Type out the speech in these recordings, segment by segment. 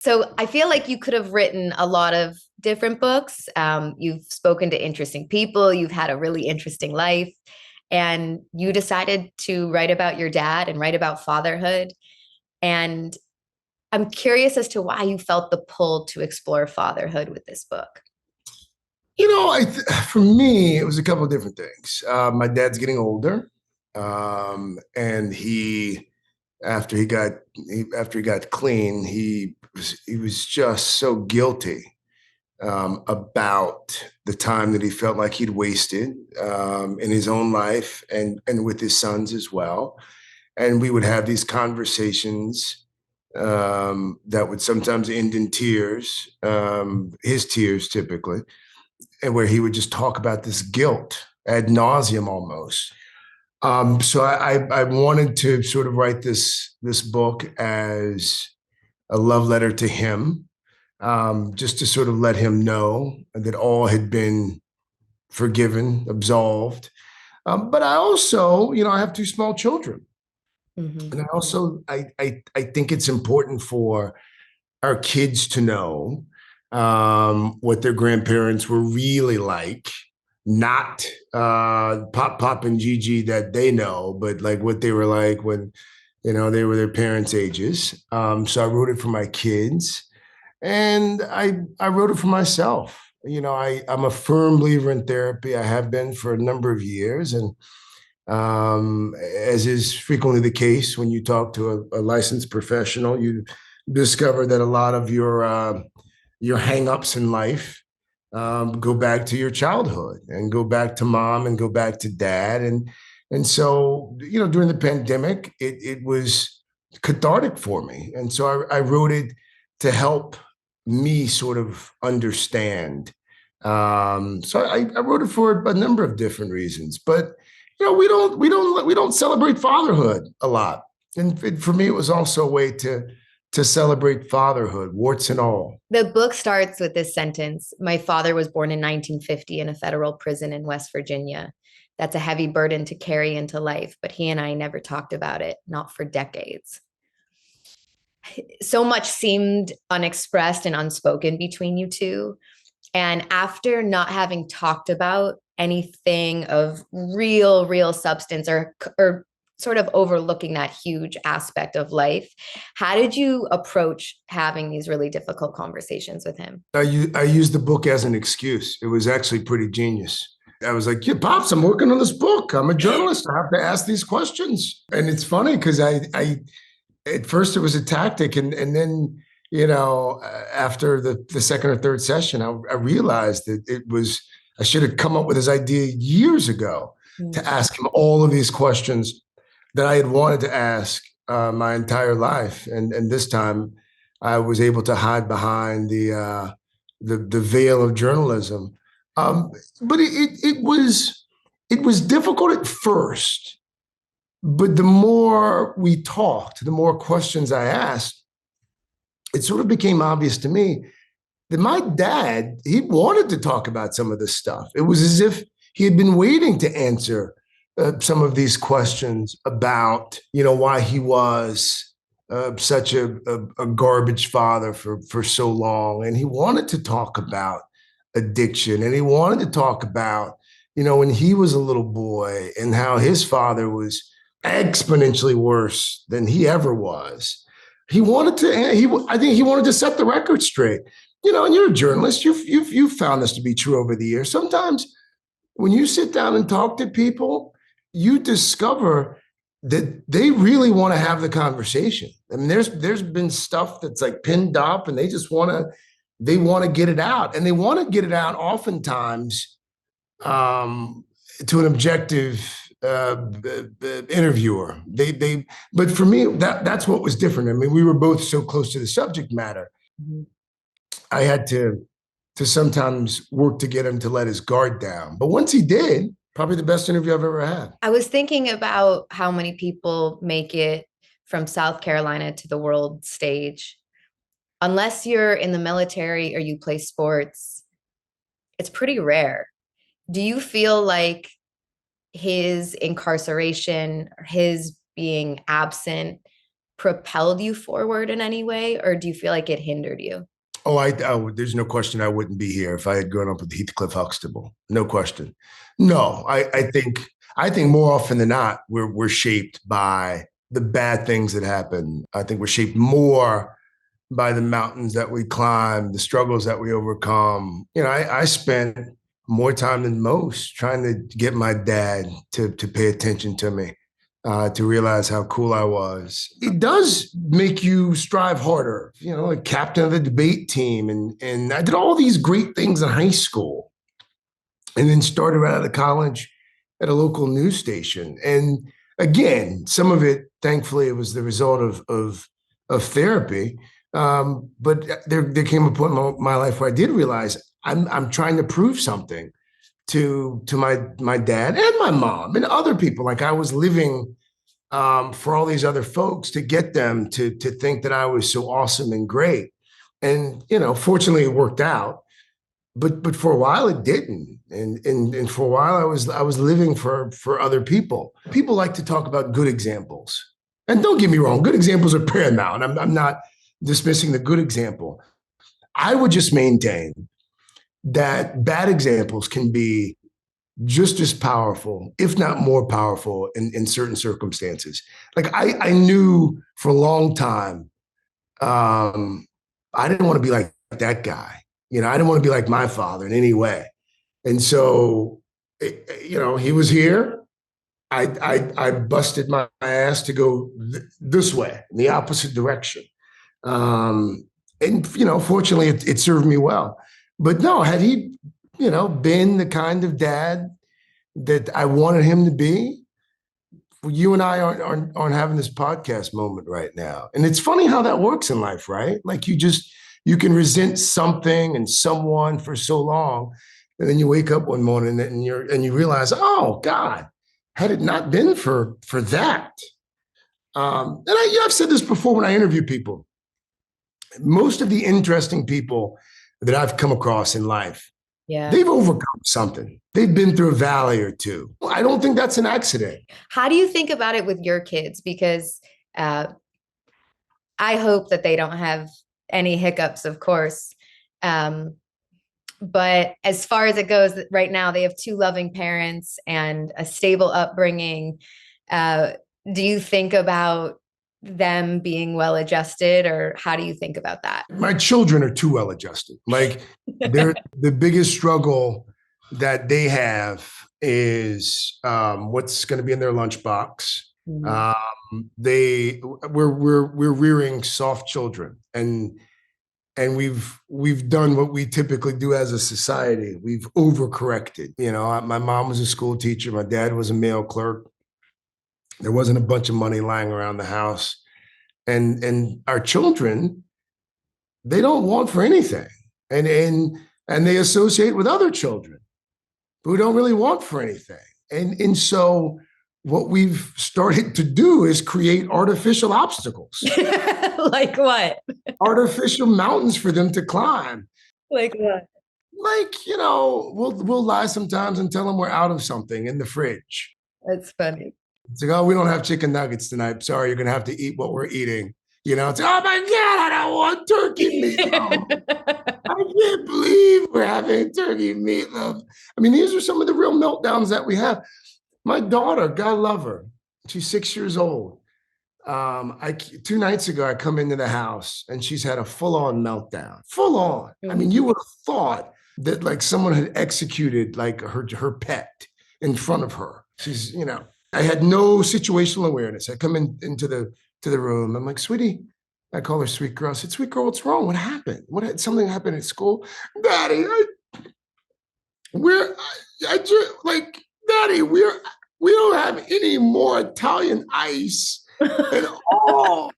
So I feel like you could have written a lot of different books. You've spoken to interesting people. You've had a really interesting life. And you decided to write about your dad and write about fatherhood. And I'm curious as to why you felt the pull to explore fatherhood with this book. For me, it was a couple of different things. My dad's getting older, and after he got clean, he was just so guilty about the time that he felt like he'd wasted in his own life and with his sons as well. And we would have these conversations that would sometimes end in tears, his tears typically, and where he would just talk about this guilt ad nauseum almost. So I wanted to sort of write this book as a love letter to him, just to sort of let him know that all had been forgiven, absolved. But I also, I have two small children, Mm-hmm. and I think it's important for our kids to know what their grandparents were really like, not Pop and Gigi that they know, but like what they were like when, they were their parents' ages. So I wrote it for my kids, and I wrote it for myself. I'm a firm believer in therapy. I have been for a number of years, and as is frequently the case when you talk to a licensed professional, you discover that a lot of your hangups in life go back to your childhood and go back to mom and go back to dad. And so, during the pandemic, it was cathartic for me. And so I wrote it to help me sort of understand. So I wrote it for a number of different reasons, but we don't celebrate fatherhood a lot. And for me, it was also a way to celebrate fatherhood, warts and all. The book starts with this sentence: My father was born in 1950 in a federal prison in West Virginia. That's a heavy burden to carry into life, but he and I never talked about it, not for decades. So much seemed unexpressed and unspoken between you two. And after not having talked about anything of real substance, or sort of overlooking that huge aspect of life, how did you approach having these really difficult conversations with him? I used the book as an excuse. It was actually pretty genius. I was like, yeah, Pops, I'm working on this book. I'm a journalist. I have to ask these questions. And it's funny because I at first it was a tactic, and then after the second or third session, I realized that I should have come up with this idea years ago to Mm. ask him all of these questions that I had wanted to ask my entire life, and this time I was able to hide behind the veil of journalism. Um, but it was difficult at first, but the more we talked, the more questions I asked, it sort of became obvious to me that my dad, he wanted to talk about some of this stuff. It was as if he had been waiting to answer some of these questions about, why he was such a garbage father for so long. And he wanted to talk about addiction, and he wanted to talk about, when he was a little boy and how his father was exponentially worse than he ever was. I think he wanted to set the record straight. And you're a journalist. You've found this to be true over the years. Sometimes when you sit down and talk to people, you discover that they really want to have the conversation. I mean, there's been stuff that's like pinned up, and they want to get it out, and they want to get it out oftentimes to an objective interviewer. But for me, that's what was different. I mean, we were both so close to the subject matter. Mhm. I had to sometimes work to get him to let his guard down. But once he did, probably the best interview I've ever had. I was thinking about how many people make it from South Carolina to the world stage. Unless you're in the military or you play sports, it's pretty rare. Do you feel like his incarceration or his being absent propelled you forward in any way, or do you feel like it hindered you? Oh, there's no question I wouldn't be here if I had grown up with Heathcliff Huxtable. No question. No, I think more often than not, we're shaped by the bad things that happen. I think we're shaped more by the mountains that we climb, the struggles that we overcome. You know, I spent more time than most trying to get my dad to pay attention to me, to realize how cool I was. It does make you strive harder. You know, like captain of the debate team, and I did all these great things in high school, and then started right out of college at a local news station. And again, some of it, thankfully, it was the result of therapy. But there came a point in my life where I did realize I'm trying to prove something to my dad and my mom and other people. Like I was living for all these other folks to get them to think that I was so awesome and great. And you know, fortunately, it worked out. But for a while it didn't, and for a while I was living for other people. People like to talk about good examples, and don't get me wrong, good examples are paramount. I'm not dismissing the good example. I would just maintain that bad examples can be just as powerful, if not more powerful, in certain circumstances. Like I knew for a long time, I didn't want to be like that guy. You know, I didn't want to be like my father in any way. And so, you know, he was here. I busted my ass to go this way, in the opposite direction. Um, and you know, fortunately, it served me well. But no, had he, you know, been the kind of dad that I wanted him to be, you and I aren't having this podcast moment right now. And it's funny how that works in life, right? Like you can resent something and someone for so long, and then you wake up one morning and you realize, oh God, had it not been for that. I've said this before when I interview people. Most of the interesting people that I've come across in life, Yeah. they've overcome something. They've been through a valley or two. I don't think that's an accident. How do you think about it with your kids? Because I hope that they don't have any hiccups, of course. But as far as it goes, right now they have two loving parents and a stable upbringing. Do you think about them being well adjusted, or how do you think about that? My children are too well adjusted. Like they're the biggest struggle that they have is what's going to be in their lunchbox. Mm-hmm. We're rearing soft children, and we've done what we typically do as a society. We've overcorrected. You know, my mom was a school teacher. My dad was a mail clerk. There wasn't a bunch of money lying around the house. And our children, they don't want for anything. And they associate with other children who don't really want for anything. And so what we've started to do is create artificial obstacles. Like what? Artificial mountains for them to climb. Like what? Like, you know, we'll lie sometimes and tell them we're out of something in the fridge. That's funny. It's like, oh, we don't have chicken nuggets tonight. Sorry, you're gonna have to eat what we're eating. You know, it's like, oh my God, I don't want turkey meatloaf. I can't believe we're having turkey meatloaf. I mean, these are some of the real meltdowns that we have. My daughter, God love her, she's 6 years old. 2 nights ago, I come into the house and she's had a full-on meltdown. Full on. I mean, you would have thought that like someone had executed like her pet in front of her. She's, you know, I had no situational awareness. I come into the room. I'm like, sweetie, I call her sweet girl. I said, sweet girl, what's wrong? What happened? Something happened at school? Daddy, Daddy, we don't have any more Italian ice. And all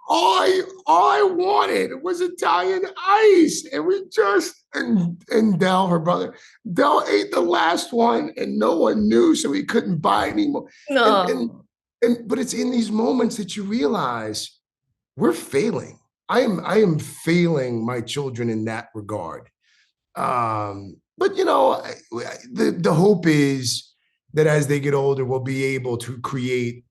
I wanted was Italian ice. And we just, and Dell, her brother, Dell ate the last one and no one knew, so he couldn't buy anymore. No. But it's in these moments that you realize we're failing. I am failing my children in that regard. But you know, the hope is that as they get older, we'll be able to create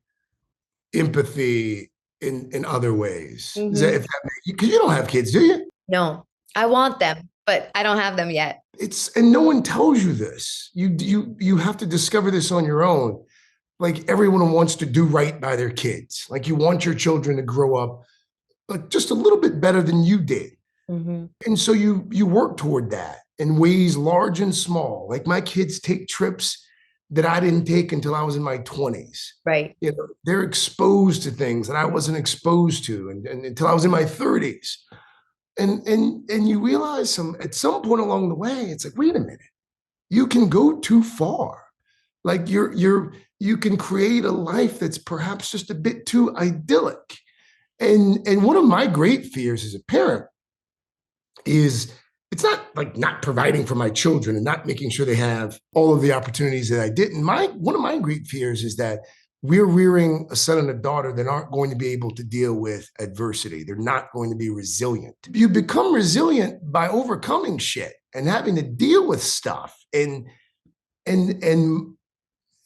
empathy in other ways. Is that Hmm. if that because you don't have kids, do you? No, I want them, but I don't have them yet. It's and no one tells you this. You have to discover this on your own. Like everyone wants to do right by their kids. Like you want your children to grow up like just a little bit better than you did. Hmm. And so you work toward that in ways large and small. Like my kids take trips that I didn't take until I was in my 20s. Right. You know, they're exposed to things that I wasn't exposed to and until I was in my 30s. And you realize at some point along the way, it's like, wait a minute, you can go too far. Like you can create a life that's perhaps just a bit too idyllic. And one of my great fears as a parent is it's not like not providing for my children and not making sure they have all of the opportunities that I didn't. My one of my great fears is that we're rearing a son and a daughter that aren't going to be able to deal with adversity. They're not going to be resilient. You become resilient by overcoming shit and having to deal with stuff. And and and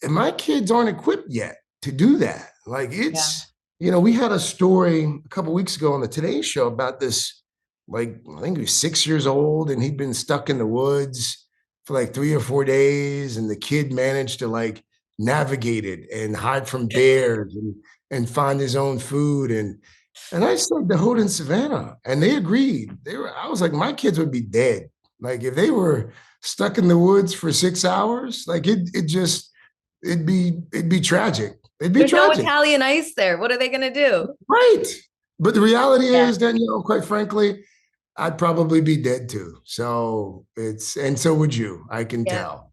my kids aren't equipped yet to do that. Like Yeah. we had a story a couple weeks ago on the Today Show about this, like, I think he was 6 years old and he'd been stuck in the woods for like 3 or 4 days. And the kid managed to like navigate it and hide from bears and find his own food. And I said the Hood in Savannah, and they agreed. I was like, my kids would be dead. Like if they were stuck in the woods for 6 hours, like it'd be tragic. It'd be There's no tragic. Italian ice there. What are they going to do? Right. But the reality Yeah. is that, quite frankly, I'd probably be dead too. And so would you, I can Yeah. tell.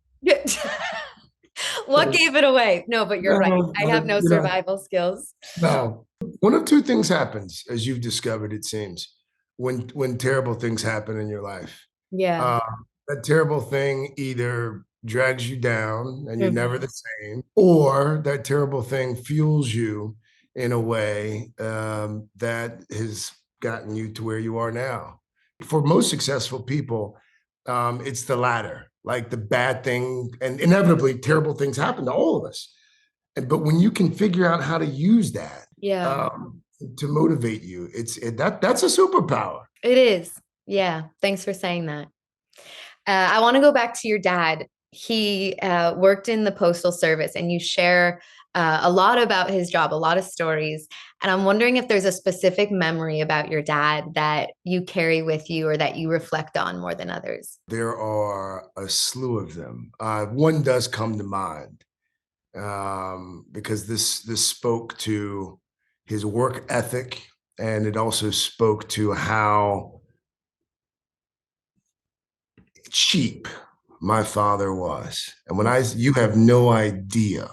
What So, gave it away? No, but you're right. no, I have no survival skills. no. One of two things happens, as you've discovered, it seems, when terrible things happen in your life. Yeah. Uh, that terrible thing either drags you down and you're never Mhm. the same, or that terrible thing fuels you in a way that has gotten you to where you are now. For most successful people, it's the latter, like the bad thing, and inevitably terrible things happen to all of us. But when you can figure out how to use that Yeah, to motivate you, that's a superpower. it is. Yeah. Thanks for saying that. I want to go back to your dad. He worked in the postal service, and you share a lot about his job, a lot of stories. And I'm wondering if there's a specific memory about your dad that you carry with you or that you reflect on more than others. There are a slew of them. One does come to mind because this spoke to his work ethic, and it also spoke to how cheap my father was. And you have no idea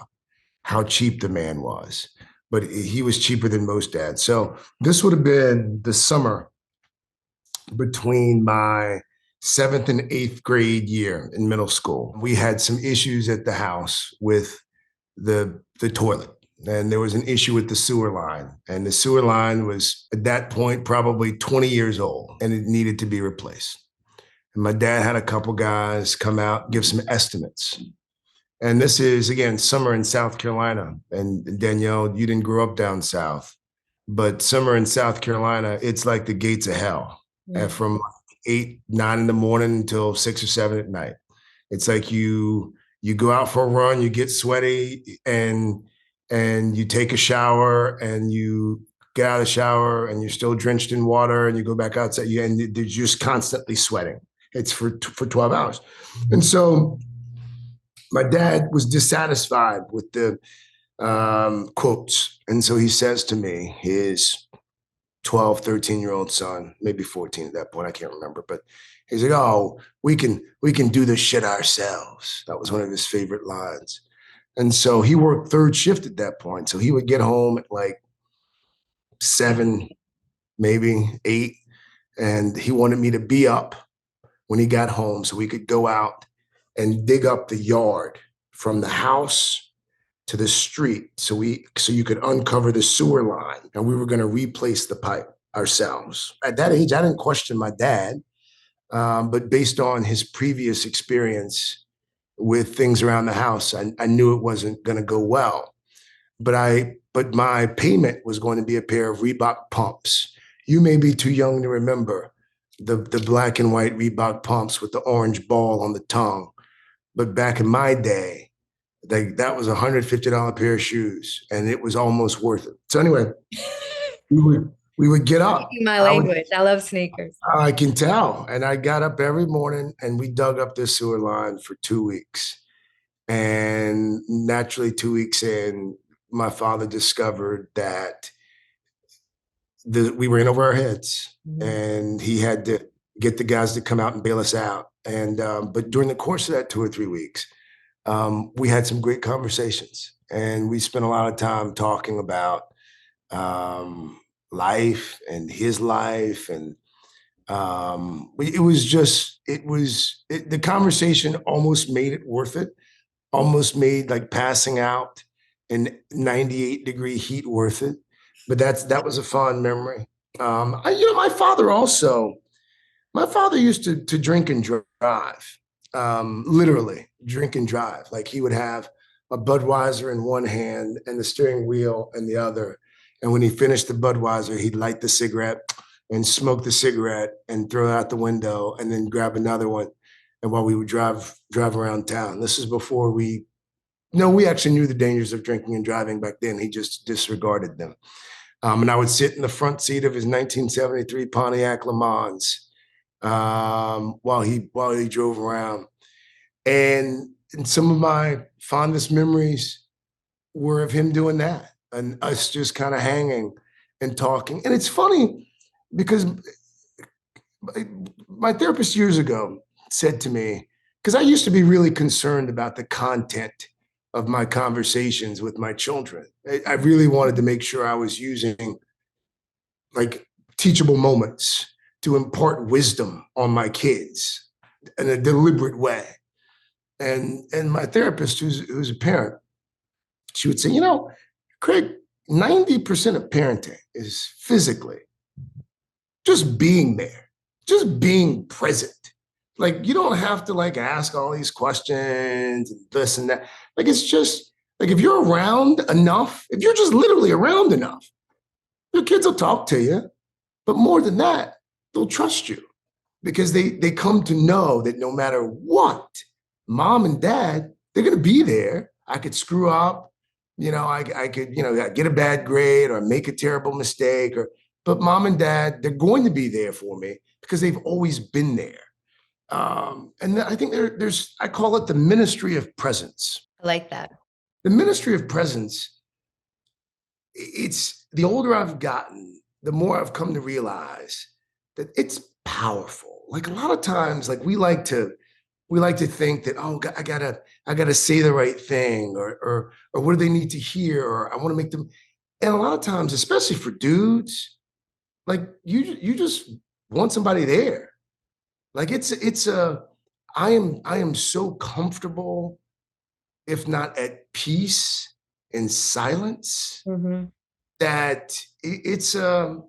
how cheap the man was, but he was cheaper than most dads. So this would have been the summer between my seventh and eighth grade year in middle school. We had some issues at the house with the toilet. And there was an issue with the sewer line. And the sewer line was at that point probably 20 years old and it needed to be replaced. And my dad had a couple guys come out, give some estimates. And this is, again, summer in South Carolina. And Danielle, you didn't grow up down south, but summer in South Carolina, it's like the gates of hell. And Mm. from 8, 9 in the morning until 6 or 7 at night. It's like you go out for a run, you get sweaty, and you take a shower, and you get out of the shower, and you're still drenched in water, and you go back outside, and they're just constantly sweating. It's for 12 hours. And so my dad was dissatisfied with the quotes. And so he says to me, his 12, 13-year-old son, maybe 14 at that point, I can't remember, but he's like, oh, we can do this shit ourselves. That was one of his favorite lines. And so he worked third shift at that point. So he would get home at like 7, maybe 8. And he wanted me to be up when he got home so we could go out and dig up the yard from the house to the street so you could uncover the sewer line, and we were going to replace the pipe ourselves. At that age, I didn't question my dad, but based on his previous experience with things around the house, I knew it wasn't going to go well. But but my payment was going to be a pair of Reebok pumps. You may be too young to remember the black and white Reebok pumps with the orange ball on the tongue. But back in my day, that was $150 pair of shoes, and it was almost worth it. So anyway, we would get up. My language. I love sneakers. I can tell. And I got up every morning and we dug up this sewer line for 2 weeks. And naturally, 2 weeks in, my father discovered that we were in over our heads, and he had to get the guys to come out and bail us out. And but during the course of that 2 or 3 weeks, we had some great conversations, and we spent a lot of time talking about life and his life, and the conversation almost made it worth it, almost made like passing out in 98-degree heat worth it. But that was a fond memory. My father used to drink and drive, literally drink and drive. Like he would have a Budweiser in one hand and the steering wheel in the other. And when he finished the Budweiser, he'd light the cigarette and smoke the cigarette and throw it out the window and then grab another one. And while we would drive around town, this is before we actually knew the dangers of drinking and driving back then. He just disregarded them. And I would sit in the front seat of his 1973 Pontiac Le Mans while he drove around. And some of my fondest memories were of him doing that and us just kind of hanging and talking. And it's funny because my therapist years ago said to me, because I used to be really concerned about the content of my conversations with my children. I really wanted to make sure I was using like teachable moments to impart wisdom on my kids in a deliberate way. And my therapist, who's a parent, she would say, Craig, 90% of parenting is physically just being there, just being present. Like, you don't have to like ask all these questions and this and that. Like, it's just like, if you're around enough, if you're just literally around enough, your kids will talk to you. But more than that, they'll trust you because they come to know that no matter what, mom and dad, they're going to be there. I could screw up, I could, get a bad grade or make a terrible mistake, but mom and dad, they're going to be there for me because they've always been there. And I think I call it the ministry of presence. I like that. The ministry of presence, it's the older I've gotten, the more I've come to realize that it's powerful. Like a lot of times, like we like to think that, oh, I gotta say the right thing, or what do they need to hear, or I want to make them. And a lot of times, especially for dudes, like you just want somebody there. Like I am so comfortable, if not at peace in silence, that it's a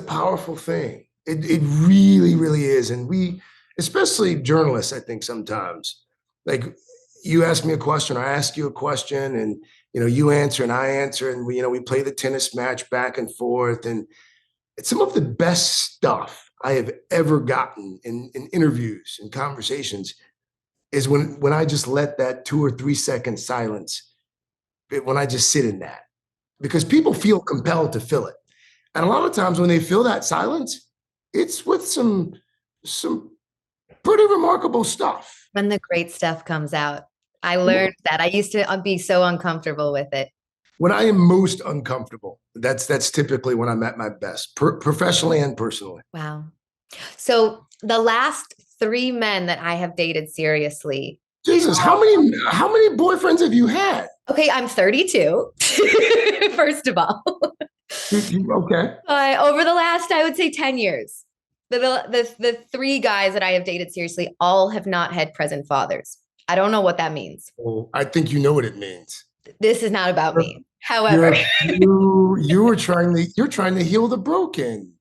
powerful thing. It really, really is. And we, especially journalists, I think sometimes, like you ask me a question, or I ask you a question, and you answer and I answer, and we play the tennis match back and forth. And it's some of the best stuff I have ever gotten in interviews and conversations is when I just let that 2 or 3 second silence, when I just sit in that, because people feel compelled to fill it. And a lot of times when they feel that silence, it's with some pretty remarkable stuff. When the great stuff comes out. I learned that. I used to be so uncomfortable with it. When I am most uncomfortable, that's typically when I'm at my best, professionally and personally. Wow. So the last 3 men that I have dated seriously. Jesus, how many boyfriends have you had? Okay, I'm 32, first of all. Okay. Over the last, I would say 10 years, the 3 guys that I have dated seriously all have not had present fathers. I don't know what that means. Well, I think you know what it means. This is not about me. However, you're trying to heal the broken.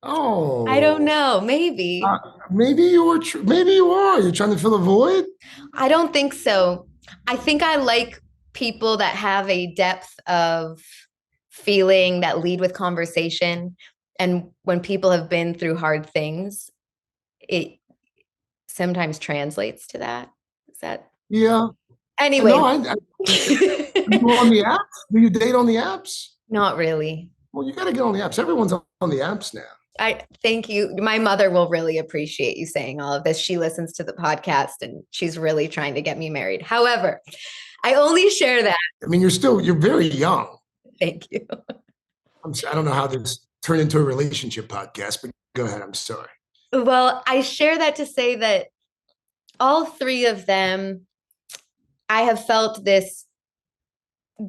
Oh, I don't know. Maybe. Maybe you are. You're trying to fill a void. I don't think so. I think I like people that have a depth of feeling that lead with conversation. And when people have been through hard things, it sometimes translates to that. Is that Yeah. No, anyway? are you on the apps? Do you date on the apps? Not really. Well, you got to get on the apps. Everyone's on the apps now. I thank you. My mother will really appreciate you saying all of this. She listens to the podcast and she's really trying to get me married. However, I only share that. I mean, you're very young. Thank you. I don't know how this turned into a relationship podcast, but go ahead. I'm sorry. Well, I share that to say that all three of them, I have felt this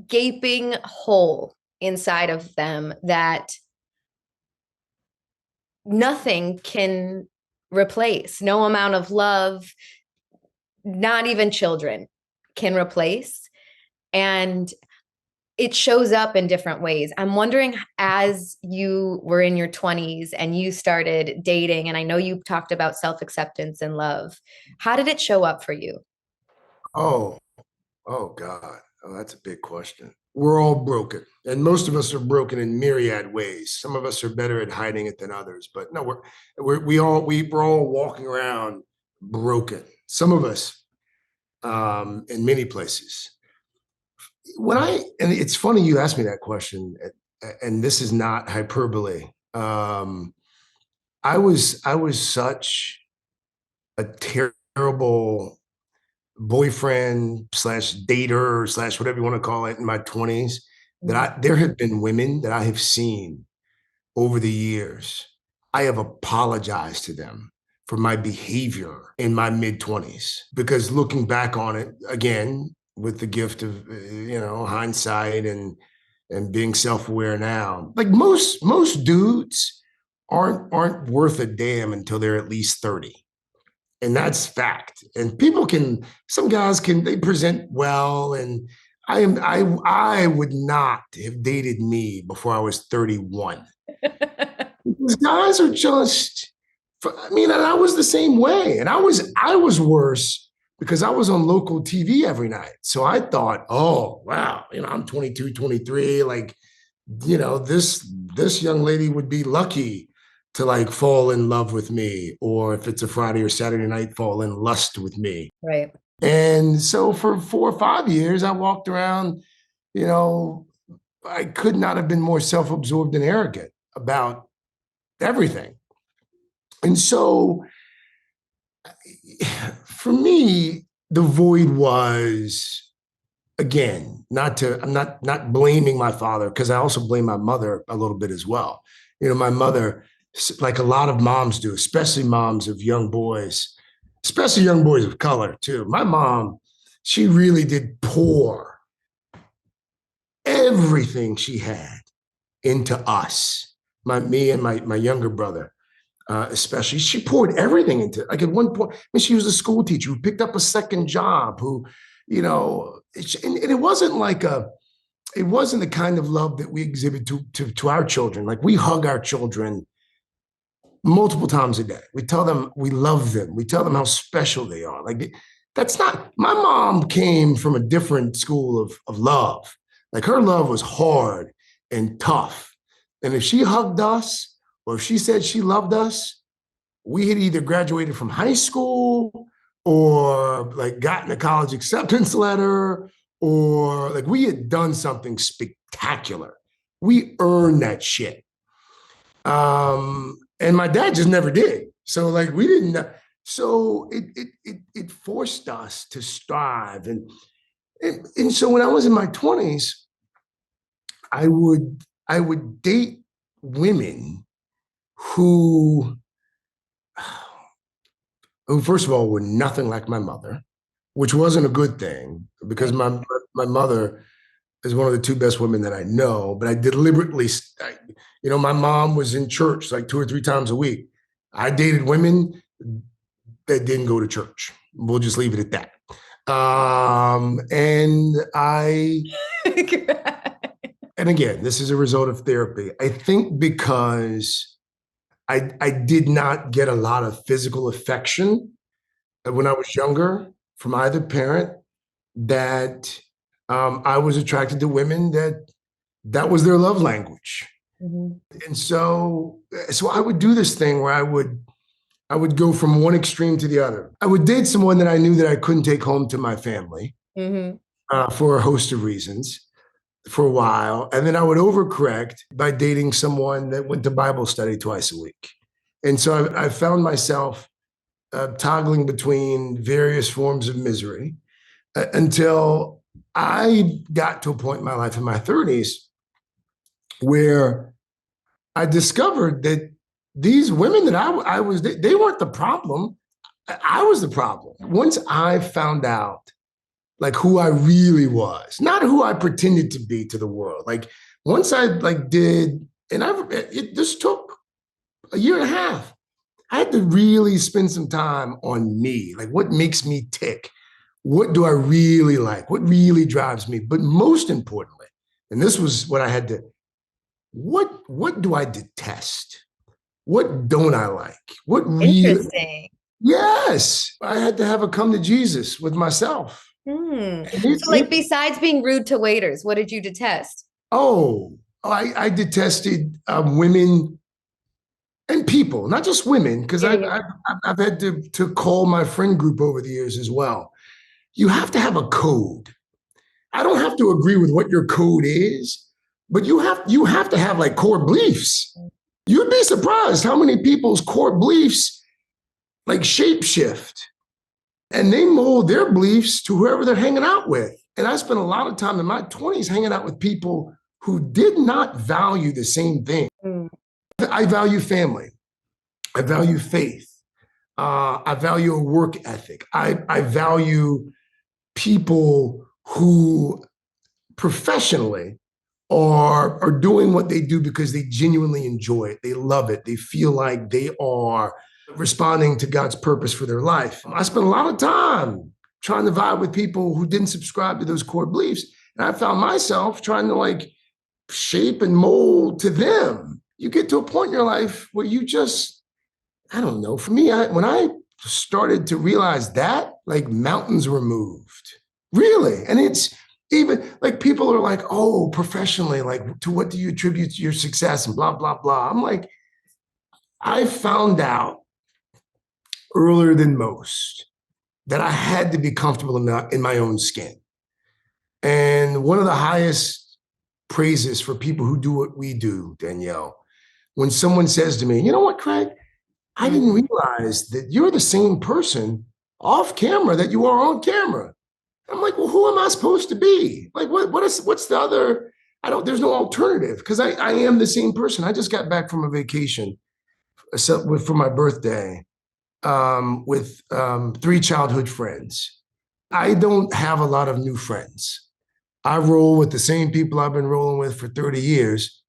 gaping hole inside of them that nothing can replace. No amount of love, not even children, can replace. And it shows up in different ways. I'm wondering, as you were in your 20s and you started dating, and I know you talked about self-acceptance and love, how did it show up for you? Oh, oh God. Oh, that's a big question. We're all broken, and most of us are broken in myriad ways. Some of us are better at hiding it than others, but no, we're all walking around broken. Some of us, in many places. And it's funny you asked me that question, and this is not hyperbole. I was such a terrible boyfriend slash dater slash whatever you want to call it in my 20s that there have been women that I have seen over the years. I have apologized to them for my behavior in my mid 20s because looking back on it again with the gift of hindsight and being self-aware now, like most dudes aren't worth a damn until they're at least 30. And that's fact. And some guys they present well, and I would not have dated me before I was 31. Because guys are just, I mean, and I was the same way. And I was worse because I was on local TV every night. So I thought, oh, wow, I'm 22, 23. Like, this young lady would be lucky to like fall in love with me, or if it's a Friday or Saturday night, fall in lust with me. Right. And so for 4 or 5 years, I walked around, I could not have been more self-absorbed and arrogant about everything. And so for me, the void was, again, I'm not blaming my father, because I also blame my mother a little bit as well. My mother, like a lot of moms do, especially moms of young boys, especially young boys of color too. My mom, she really did pour everything she had into us, me and my younger brother. Especially, she poured everything into. Like at one point, I mean, she was a school teacher who picked up a second job. Who, and it wasn't it wasn't the kind of love that we exhibit to our children. Like we hug our children multiple times a day. We tell them we love them. We tell them how special they are. Like that's not. My mom came from a different school of love. Like her love was hard and tough. And if she hugged us, or if she said she loved us, we had either graduated from high school or like gotten a college acceptance letter, or like we had done something spectacular. We earned that shit. And my dad just never did. So like we didn't. So it forced us to strive. And so when I was in my 20s, I would date women who first of all were nothing like my mother, which wasn't a good thing because my mother is one of the two best women that I know. But I deliberately, my mom was in church like 2 or 3 times a week. I dated women that didn't go to church. We'll just leave it at that. And again, this is a result of therapy. I think because I did not get a lot of physical affection when I was younger from either parent, that I was attracted to women that was their love language. Mhm. And so I would do this thing where I would go from one extreme to the other. I would date someone that I knew that I couldn't take home to my family Mhm. for a host of reasons for a while. And then I would overcorrect by dating someone that went to Bible study twice a week. And so I found myself toggling between various forms of misery until I got to a point in my life in my 30s where I discovered that these women that I was, they weren't the problem. I was the problem. Once I found out like who I really was, not who I pretended to be to the world. Like once I like did, and this took a year and a half. I had to really spend some time on me, like what makes me tick. What do I really like? What really drives me? But most importantly, and this was what I had to, what do I detest? What don't I like? What really, Interesting. yes, I had to have a come to Jesus with myself. Hmm. And it, So, like, it besides being rude to waiters, what did you detest? oh, I detested women and people, not just women, because Yeah, I've, yeah. I've, I've had to call my friend group over the years as well. You have to have a code. I don't have to agree with what your code is, but you have to have like core beliefs. You'd be surprised how many people's core beliefs like shapeshift and they mold their beliefs to whoever they're hanging out with. And I spent a lot of time in my 20s hanging out with people who did not value the same thing. Mm. I value family. I value faith. I value a work ethic. I value people who professionally are doing what they do because they genuinely enjoy it. They love it. They feel like they are responding to God's purpose for their life. I spent a lot of time trying to vibe with people who didn't subscribe to those core beliefs. And I found myself trying to like shape and mold to them. You get to a point in your life where you just, I don't know. For me, when I started to realize that, like mountains were moved, really. And it's even like people are like, oh, professionally, like to what do you attribute your success and blah, blah, blah. I'm like, I found out earlier than most that I had to be comfortable in my own skin. And one of the highest praises for people who do what we do, Danielle, when someone says to me, you know what, Craig, I didn't Mm. realize that you're the same person off camera that you are on camera. I'm like, well, who am I supposed to be? Like, what's the other? There's no alternative because I am the same person. I just got back from a vacation for my birthday with three childhood friends. I don't have a lot of new friends. I roll with the same people I've been rolling with for 30 years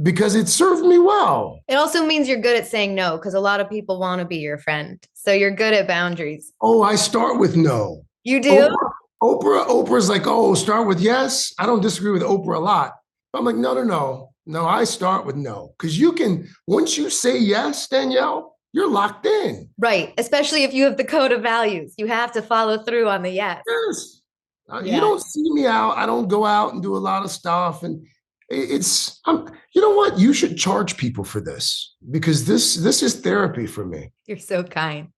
because it served me well. It also means you're good at saying no because a lot of people want to be your friend. So you're good at boundaries. Oh, I start with no. You do? Oprah, Oprah's like, oh, start with yes. I don't disagree with Oprah a lot. I'm like, no, no, no. No, I start with no. Because you can, once you say yes, Danielle, you're locked in. Right. Especially if you have the code of values. You have to follow through on the yes. Yes. You Yeah. don't see me out. I don't go out and do a lot of stuff. And you know what? You should charge people for this because this is therapy for me. You're so kind.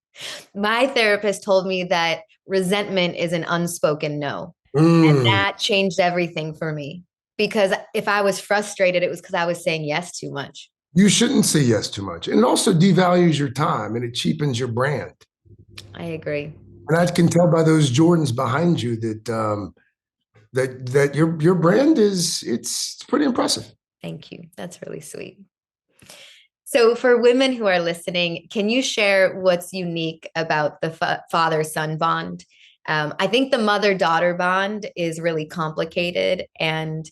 My therapist told me that resentment is an unspoken no. And Mm. that changed everything for me because if I was frustrated, it was because I was saying yes too much. You shouldn't say yes too much. And it also devalues your time and it cheapens your brand. I agree. And I can tell by those Jordans behind you that your brand it's pretty impressive. Thank you. That's really sweet. So, for women who are listening, can you share what's unique about the father son bond? I think the mother daughter bond is really complicated. And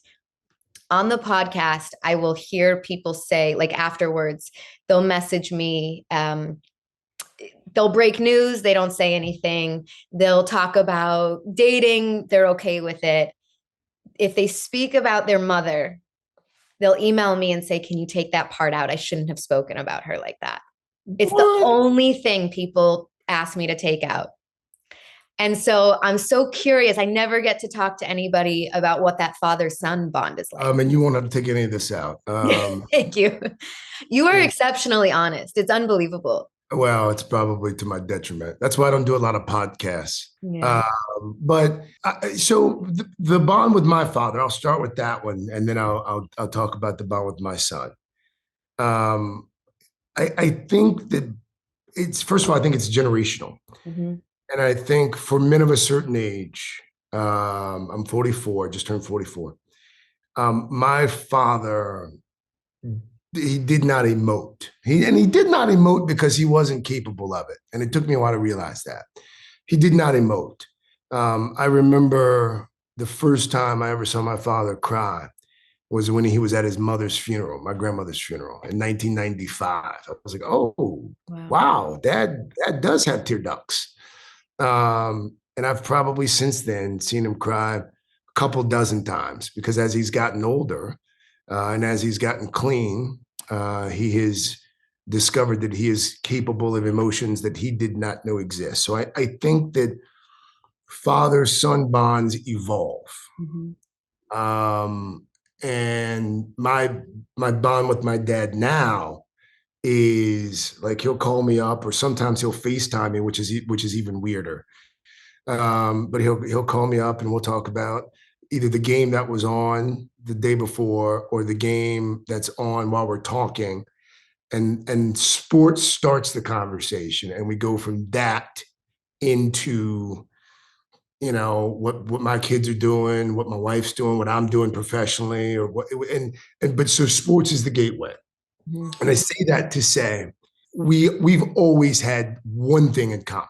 on the podcast, I will hear people say, like afterwards, they'll message me. They'll break news, they don't say anything. They'll talk about dating, they're okay with it. If they speak about their mother, they'll email me and say, can you take that part out? I shouldn't have spoken about her like that. It's the What? only thing people ask me to take out. And so I'm so curious. I never get to talk to anybody about what that father-son bond is like. And you won't have to take any of this out. Thank you. You are And, exceptionally honest. It's unbelievable. well, it's probably to my detriment. That's why I don't do a lot of podcasts. Yeah. So the bond with my father, I'll start with that one, and then I'll talk about the bond with my son. Um, I think that it's, first of all, I think it's generational. Mhm. And I think for men of a certain age, I'm 44, just turned 44. My father, he did not emote. He did not emote because he wasn't capable of it. And it took me a while to realize that. He did not emote. I remember the first time I ever saw my father cry was when he was at his mother's funeral, my grandmother's funeral in 1995. I was like, oh, Wow. wow, dad does have tear ducts. And I've probably since then seen him cry a couple dozen times because as he's gotten older and as he's gotten clean, he has discovered that he is capable of emotions that he did not know exist. So I think that father-son bonds evolve. Mhm. Um, and my bond with my dad now is like he'll call me up or sometimes he'll FaceTime me, which is even weirder. But he'll call me up and we'll talk about either the game that was on the day before or the game that's on while we're talking. And sports starts the conversation, and we go from that into what my kids are doing, what my wife's doing, what I'm doing professionally, or what. And but so sports is the gateway, Mhm. and I say that to say we've always had one thing in common.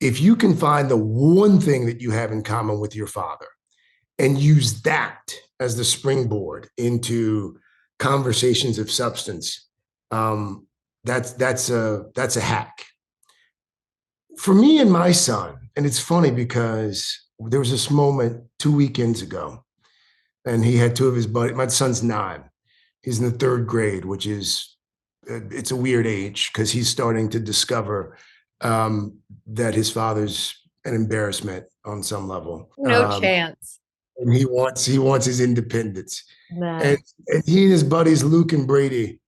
If you can find the one thing that you have in common with your father and use that as the springboard into conversations of substance, that's a hack for me and my son. And it's funny because there was this moment 2 weekends ago, and he had two of his buddies. My son's 9; he's in the 3rd grade, which is it's a weird age because he's starting to discover that his father's an embarrassment on some level, No chance. and he wants his independence. And Nice. and he and his buddies Luke and Brady,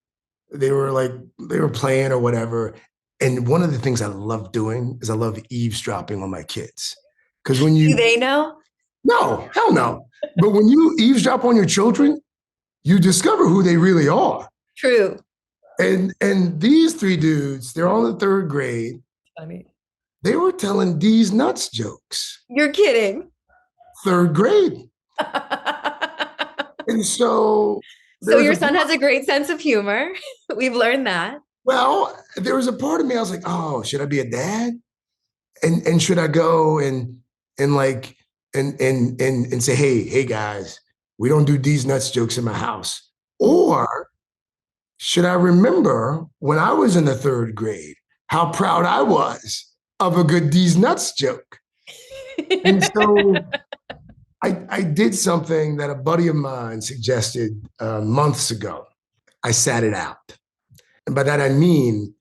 they were playing or whatever. And one of the things I love doing is I love eavesdropping on my kids because when Do you they know? no hell no, but when you eavesdrop on your children, you discover who they really are. True. And these 3 dudes, they're all in the 3rd grade. Funny. They were telling D's nuts jokes, You're kidding. 3rd grade. And so there So was your a son has a great sense of humor. We've learned that. there was a part of me I was like, oh, should I be a dad? And should I go and like and say, hey guys, we don't do D's nuts jokes in my house? Or should I remember when I was in the 3rd grade how proud I was of a good D's nuts joke? And so I did something that a buddy of mine suggested months ago. I sat it out. And by that, I mean,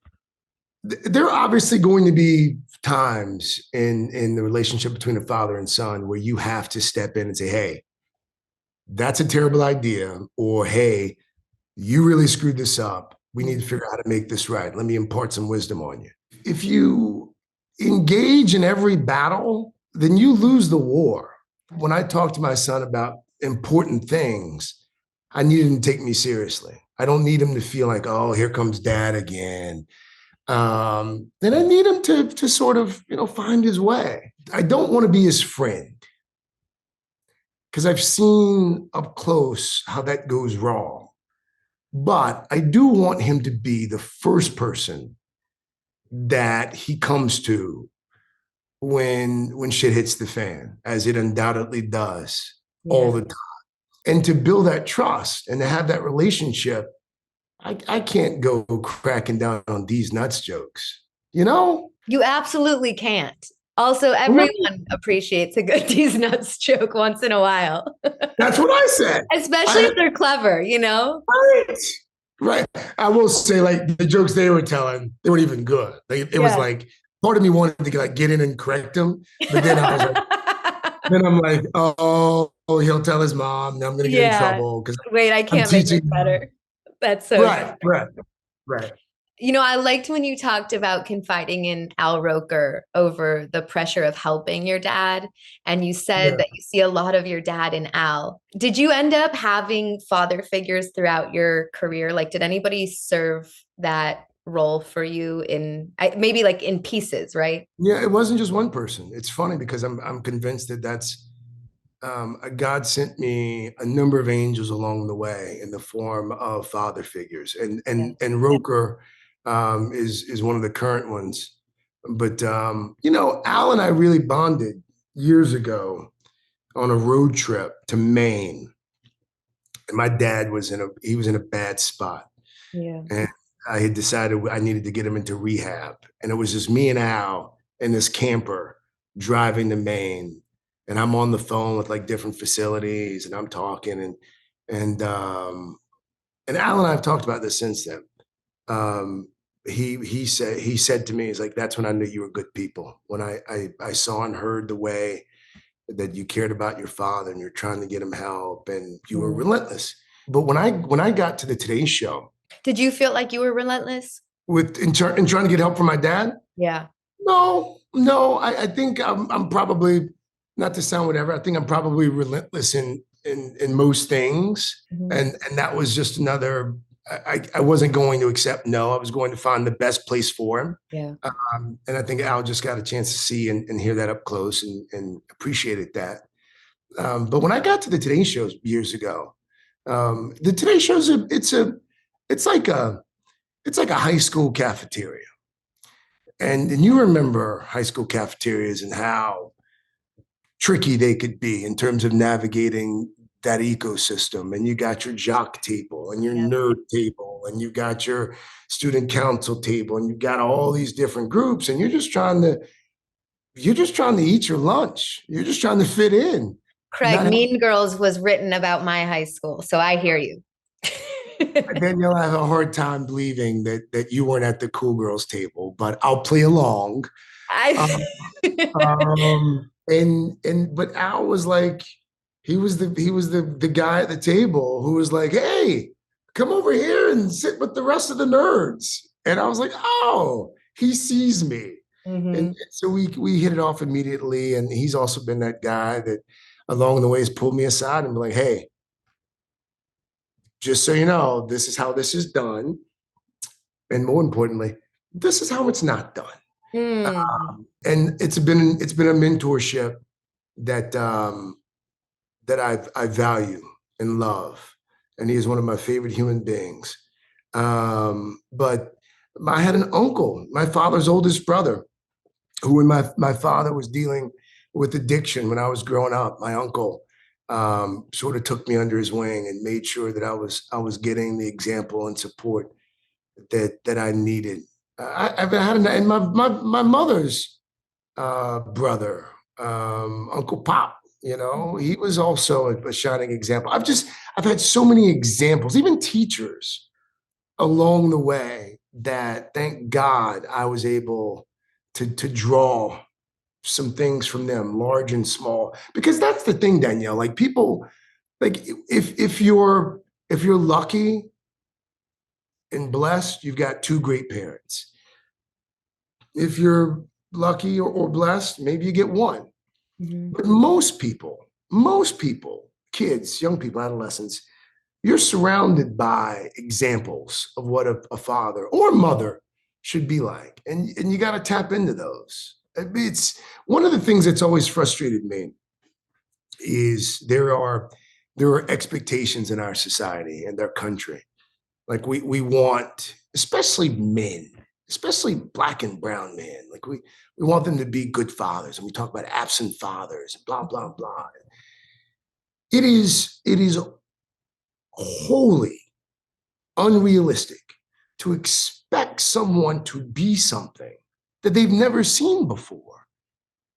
there are obviously going to be times in the relationship between a father and son where you have to step in and say, hey, that's a terrible idea. Or, hey, you really screwed this up. We need to figure out how to make this right. Let me impart some wisdom on you. If you engage in every battle, then you lose the war. When I talk to my son about important things, I need him to take me seriously. I don't need him to feel like, oh, here comes dad again. Then I need him to sort of, find his way. I don't want to be his friend because I've seen up close how that goes wrong. But I do want him to be the first person that he comes to when shit hits the fan, as it undoubtedly does all the time. And to build that trust and to have that relationship, I can't go cracking down on these nuts jokes, you know? You absolutely can't. Also, everyone appreciates a good D's nuts joke once in a while, That's what I said. especially if they're clever, Right. Right. I will say, like, the jokes they were telling, they weren't even good. It was Yeah. like part of me wanted to like get in and correct him, but then I was like, then I'm like, oh, he'll tell his mom, and I'm gonna get in Yeah. trouble because Wait, I I'm can't make teaching it him. better. That's so good. Right. I liked when you talked about confiding in Al Roker over the pressure of helping your dad. And you said Yeah. that you see a lot of your dad in Al. Did you end up having father figures throughout your career? Like, did anybody serve that role for you maybe like in pieces, right? Yeah, it wasn't just one person. It's funny because I'm convinced that that's God sent me a number of angels along the way in the form of father figures, and Yeah. Roker is one of the current ones. But Al and I really bonded years ago on a road trip to Maine, and my dad was in a bad spot, Yeah. and I had decided I needed to get him into rehab, and it was just me and Al in this camper driving to Maine, and I'm on the phone with like different facilities, and I'm talking, and um, and Al and I have talked about this since then. Um, he said to me, he's like, that's when I knew you were good people. When I saw and heard the way that you cared about your father and you're trying to get him help and you were Mm. relentless. But when I got to the Today Show Did you feel like you were relentless? in trying to get help from my dad, Yeah. no, I think I'm probably, not to sound whatever, I think I'm probably relentless in most things. Mhm. And that was just another, I wasn't going to accept no. I was going to find the best place for him. Yeah. And I think Al just got a chance to see and hear that up close and appreciated that. But when I got to the Today Show years ago, the Today Show's it's like a it's like a high school cafeteria. And you remember high school cafeterias and how tricky they could be in terms of navigating that ecosystem. And you got your jock table and your Yeah. nerd table, and you got your student council table, and you got all these different groups, and you're just trying to eat your lunch. You're just trying to fit in. Craig, Not Mean Girls was written about my high school, so I hear you. Then you'll have a hard time believing that you weren't at the cool girls table, but I'll play along. I Um, but Al was like, he was the guy at the table who was like, hey, come over here and sit with the rest of the nerds. And I was like, oh, he sees me. And Mhm. so we hit it off immediately. And he's also been that guy that along the way has pulled me aside and be like, hey, just so you know, this is how this is done. And more importantly, this is how it's not done. Mm. And it's been a mentorship that that I value and love, and he is one of my favorite human beings. But I had an uncle, my father's oldest brother, who when my father was dealing with addiction when I was growing up, my uncle sort of took me under his wing and made sure that I was getting the example and support that I needed. I've had and my mother's brother, Uncle Pop. You know, he was also a shining example. I've had so many examples, even teachers along the way that thank God I was able to draw some things from them, large and small. Because that's the thing, Danielle. Like people, like if you're lucky and blessed, you've got two great parents. If you're lucky or blessed, maybe you get one. Mhm. But most people, kids, young people, adolescents, you're surrounded by examples of what a father or mother should be like. And you got to tap into those. It's one of the things that's always frustrated me is there are expectations in our society and our country. Like we want, especially men, especially black and brown men, like we want them to be good fathers, and we talk about absent fathers, blah, blah, blah. It is wholly unrealistic to expect someone to be something that they've never seen before.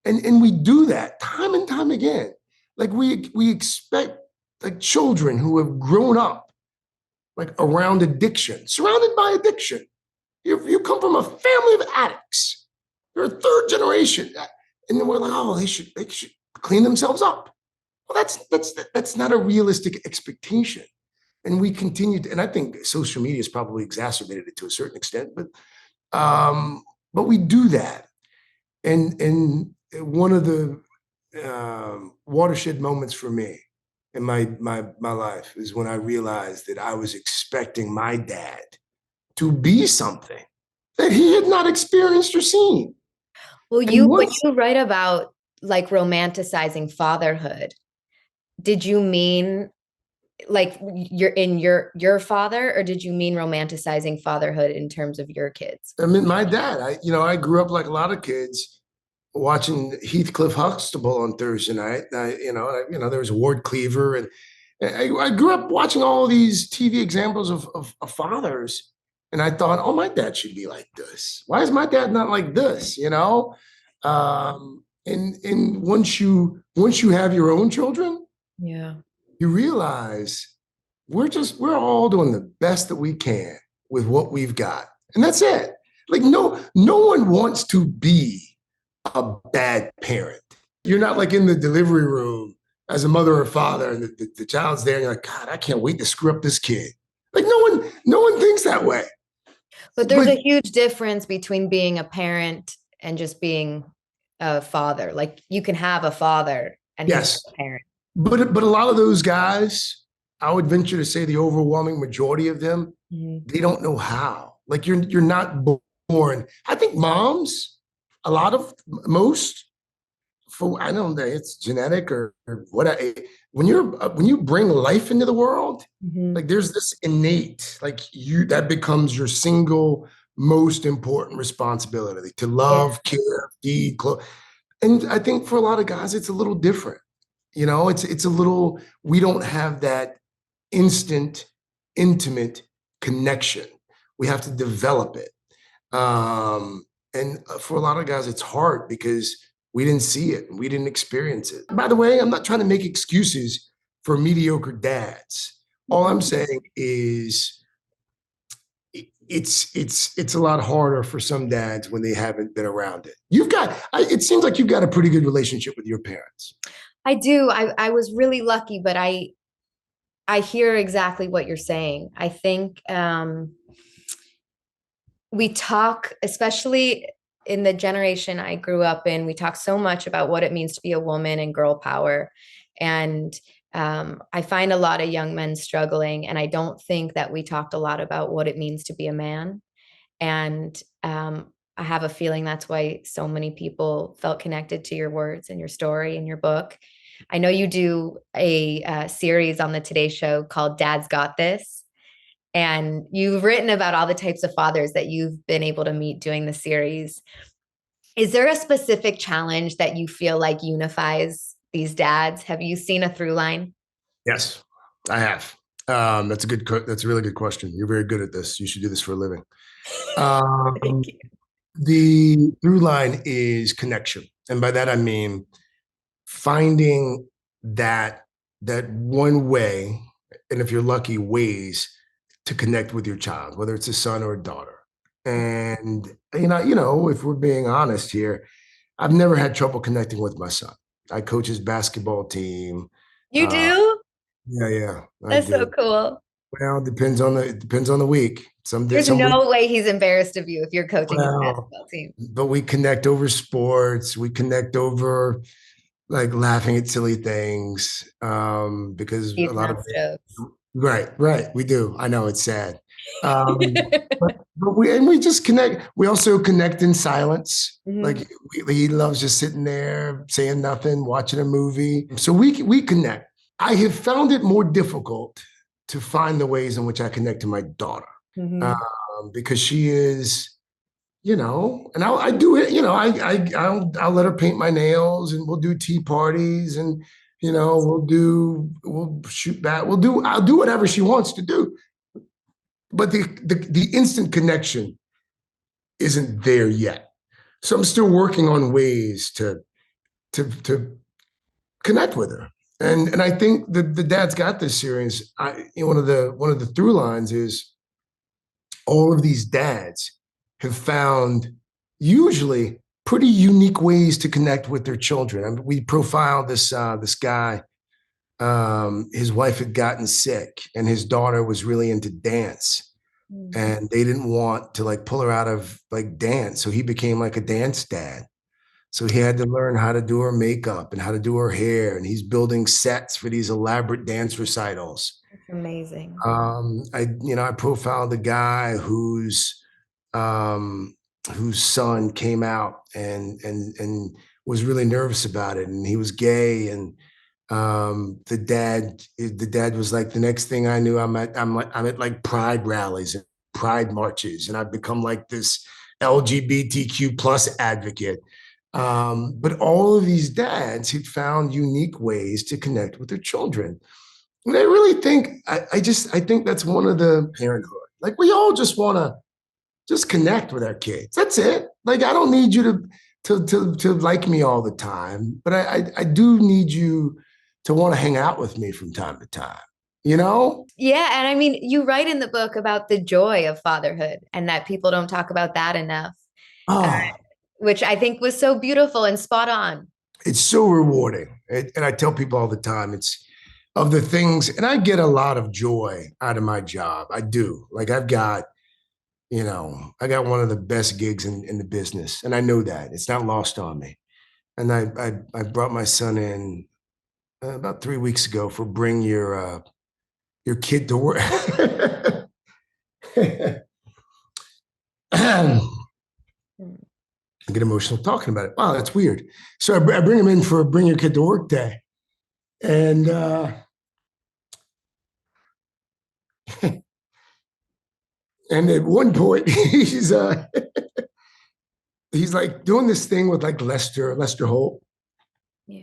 And we do that time and time again. Like we expect like children who have grown up like surrounded by addiction. You come from a family of addicts. They're a third generation. And then we're like, oh, they should clean themselves up. Well, that's not a realistic expectation. And we continue to, and I think social media has probably exacerbated it to a certain extent, but we do that. And one of the watershed moments for me in my life is when I realized that I was expecting my dad to be something that he had not experienced or seen. Well, And when once you write about like romanticizing fatherhood, did you mean like your father, or did you mean romanticizing fatherhood in terms of your kids? I mean, my dad, I grew up like a lot of kids watching Heathcliff Huxtable on Thursday night. There was Ward Cleaver, and I grew up watching all these TV examples of fathers, and I thought, oh, my dad should be like this. Why is my dad not like this? And once you have your own children, Yeah. you realize we're all doing the best that we can with what we've got, and that's it. Like no one wants to be a bad parent. You're not like in the delivery room as a mother or father, and the child's there, and you're like, God, I can't wait to screw up this kid. Like no one thinks that way. But there's But a huge difference between being a parent and just being a father. Like you can have a father and he's yes, not a parent. but a lot of those guys, I would venture to say the overwhelming majority of them, Mhm. they don't know how. Like you're not born. I think moms, a lot of most for I don't know it's genetic or what. When you bring life into the world, Mhm. like there's this innate like you that becomes your single most important responsibility to Yeah. love, care, feed, clothe. And I think for a lot of guys, it's a little different. It's a little. We don't have that instant, intimate connection. We have to develop it. And for a lot of guys, it's hard because we didn't see it, we didn't experience it. By the way, I'm not trying to make excuses for mediocre dads. All I'm saying is it's a lot harder for some dads when they haven't been around it. It seems like you've got a pretty good relationship with your parents. I do. I was really lucky, but I hear exactly what you're saying. I think we talk, especially in the generation I grew up in, we talk so much about what it means to be a woman and girl power. And I find a lot of young men struggling, and I don't think that we talked a lot about what it means to be a man. And I have a feeling that's why so many people felt connected to your words and your story and your book. I know you do a series on the Today Show called Dad's Got This. And you've written about all the types of fathers that you've been able to meet doing the series. Is there a specific challenge that you feel like unifies these dads? Have you seen a through line? Yes, I have. That's a really good question. You're very good at this. You should do this for a living. Thank Um, you. the through line is connection, and by that I mean finding that one way, and if you're lucky, ways to connect with your child, whether it's a son or a daughter. And if we're being honest here, I've never had trouble connecting with my son. I coach his basketball team. You Uh, do? yeah, I That's so do. cool. Well, it depends on the week. There's Some week. no way he's embarrassed of you if you're coaching his Well, basketball team. but we connect over sports. We connect over like laughing at silly things because a Steve lot of nuts jokes. right, we do. I know it's sad. Um, but we just connect. We also connect in silence. Mhm. Like he loves just sitting there saying nothing, watching a movie. So we connect. I have found it more difficult to find the ways in which I connect to my daughter Mhm. because she is, and I do it. I'll let her paint my nails, and we'll do tea parties, and we'll shoot bat. I'll do whatever she wants to do. But the instant connection isn't there yet. So I'm still working on ways to connect with her. And I think the Dad's Got This series, one of the through lines is all of these dads have found usually pretty unique ways to connect with their children. I mean, we profiled this guy. His wife had gotten sick, and his daughter was really into dance, and they didn't want to like pull her out of like dance, so he became like a dance dad. So he had to learn how to do her makeup and how to do her hair, and he's building sets for these elaborate dance recitals. That's amazing. I profiled the guy um, whose son came out and was really nervous about it, and he was gay, and the dad was like, the next thing I knew, I'm at like pride rallies and pride marches, and I've become like this LGBTQ plus advocate. But all of these dads had found unique ways to connect with their children. And I really think I think that's one of the parenthood. Like we all just want to just connect with our kids. That's it. Like I don't need you to like me all the time, but I do need you to want to hang out with me from time to time. You know? Yeah. And I mean, you write in the book about the joy of fatherhood and that people don't talk about that enough, uh, Oh, which I think was so beautiful and spot on. it's so rewarding. And I tell people all the time, it's of the things, and I get a lot of joy out of my job. I do. Like I got one of the best gigs in the business, and I know that it's not lost on me. And I brought my son in about 3 weeks ago for bring your kid to work. I get emotional talking about it. Wow, that's weird. So I bring him in for a bring your kid to work day, and and at one point he's like doing this thing with like Lester Holt, Yeah.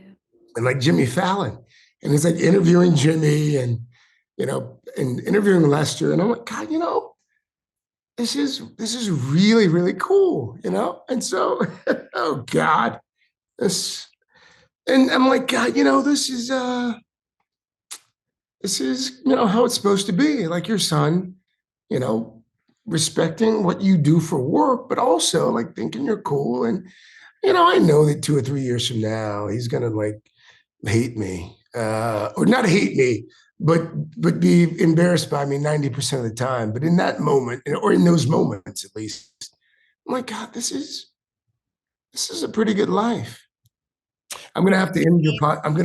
and like Jimmy Fallon, and he's like interviewing Jimmy and interviewing Lester, and I'm like, God, this is really really cool, and so oh God, this, and I'm like, God, this is how it's supposed to be, like your son, you know respecting what you do for work, but also like thinking you're cool. And I know that 2 or 3 years from now he's gonna like hate me, or not hate me, but be embarrassed by me 90% of the time. But in that moment, or in those moments at least, I'm like, God, this is a pretty good life. I'm gonna have to end your pot. I've got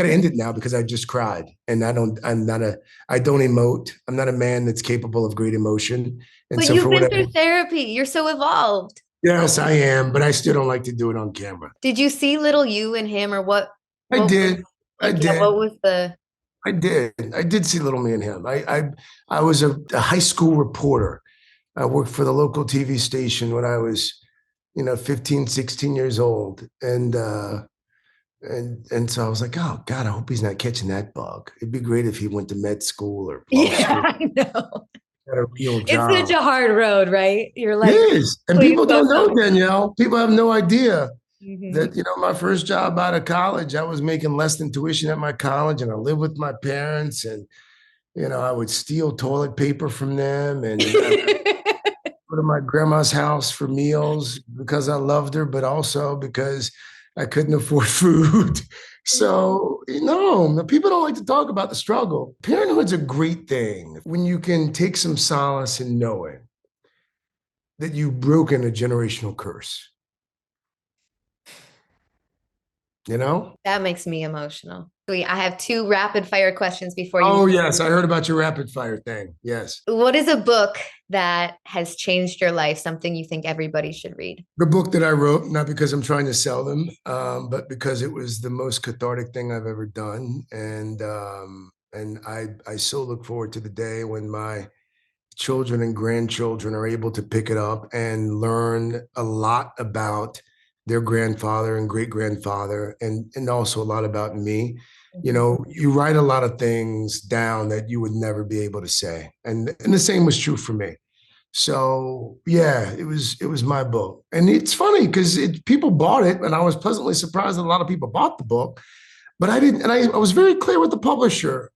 to end it now because I just cried, and I don't emote. I'm not a man that's capable of great emotion, and But so you've for been whatever. through therapy. You're so evolved. Yes, I am, but I still don't like to do it on camera. Did you see little you in him or what? I What was did. I yeah, what did. was the I did. I did see Little Me and Him. I was a high school reporter. I worked for the local TV station when I was, 15, 16 years old. And so I was like, oh God, I hope he's not catching that bug. It'd be great if he went to med school or law Yeah, school, I know. had a real It's such job. a hard road, right? You're It like, is. And please people go don't know, somewhere. Danielle. People have no idea Mhm. that, my first job out of college, I was making less than tuition at my college, and I lived with my parents, and I would steal toilet paper from them, and I would go to my grandma's house for meals because I loved her, but also because I couldn't afford food. So, people don't like to talk about the struggle. Parenthood's a great thing when you can take some solace in knowing that you've broken a generational curse, you know? That makes me emotional. Sweet. I have two rapid fire questions before you. Oh, yes. I heard about your rapid fire thing. Yes. What is a book that has changed your life? Something you think everybody should read? The book that I wrote, not because I'm trying to sell them, but because it was the most cathartic thing I've ever done. And I so look forward to the day when my children and grandchildren are able to pick it up and learn a lot about their grandfather and great grandfather, and also a lot about me. You write a lot of things down that you would never be able to say. And the same was true for me. So yeah, it was my book. And it's funny because people bought it, and I was pleasantly surprised that a lot of people bought the book, but I didn't. And I was very clear with the publisher,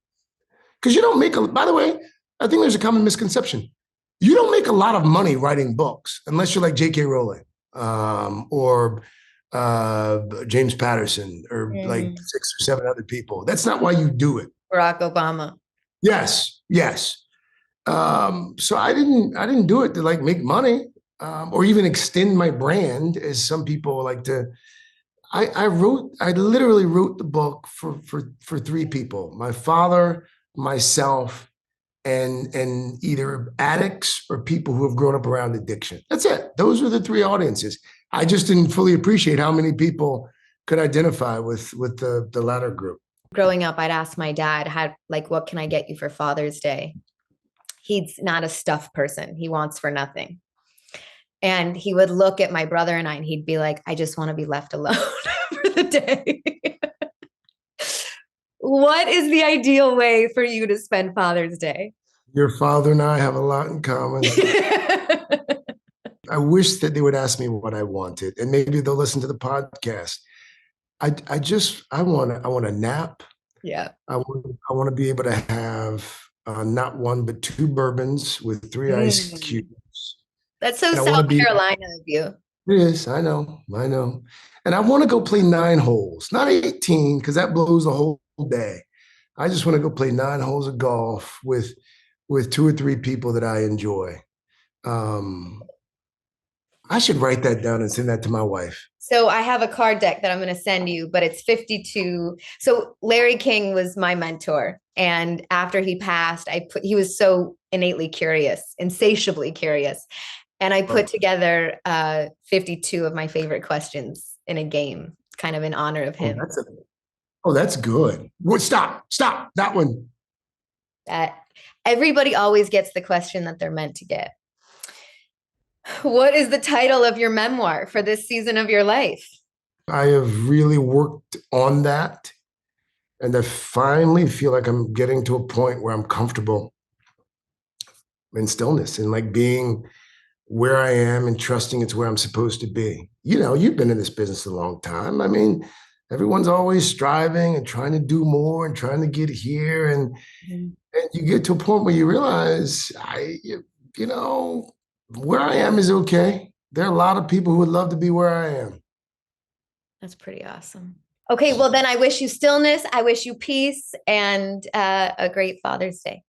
because you don't make by the way, I think there's a common misconception. You don't make a lot of money writing books unless you're like J.K. Rowling. or James Patterson, or like Mhm. 6 or 7 other people. That's not why you do it. Barack Obama. Yes, yes. So I didn't do it to like make money, or even extend my brand, as some people like to. I literally wrote the book for 3 people: my father, myself, and either addicts or people who have grown up around addiction. That's it. Those are the 3 audiences. I just didn't fully appreciate how many people could identify with the latter group. Growing up, I'd ask my dad, what can I get you for Father's Day? He's not a stuff person. He wants for nothing. And he would look at my brother and I, and he'd be like, I just want to be left alone for the day. What is the ideal way for you to spend Father's Day? Your father and I have a lot in common. I wish that they would ask me what I wanted, and maybe they'll listen to the podcast. I want a nap. Yeah. I want to be able to have not one but 2 bourbons with 3 ice Mm. cubes, That's so and I want South to be. Carolina of you. Yes, I know, and I want to go play 9 holes, not 18, because that blows the whole day. I just want to go play 9 holes of golf with 2 or 3 people that I enjoy. Um, I should write that down and send that to my wife. So I have a card deck that I'm going to send you, but it's 52. So Larry King was my mentor. And after he passed, he was so innately curious, insatiably curious. And I put Oh, together 52 of my favorite questions in a game, kind of in honor of oh, him. that's good. What? Stop. That one. That everybody always gets the question that they're meant to get. What is the title of your memoir for this season of your life? I have really worked on that, and I finally feel like I'm getting to a point where I'm comfortable in stillness and like being where I am and trusting it's where I'm supposed to be. You've been in this business a long time. I mean, everyone's always striving and trying to do more and trying to get here. And you get to a point where you realize, you know, where I am is okay. There are a lot of people who would love to be where I am. That's pretty awesome. Okay, well, then I wish you stillness. I wish you peace and a great Father's Day.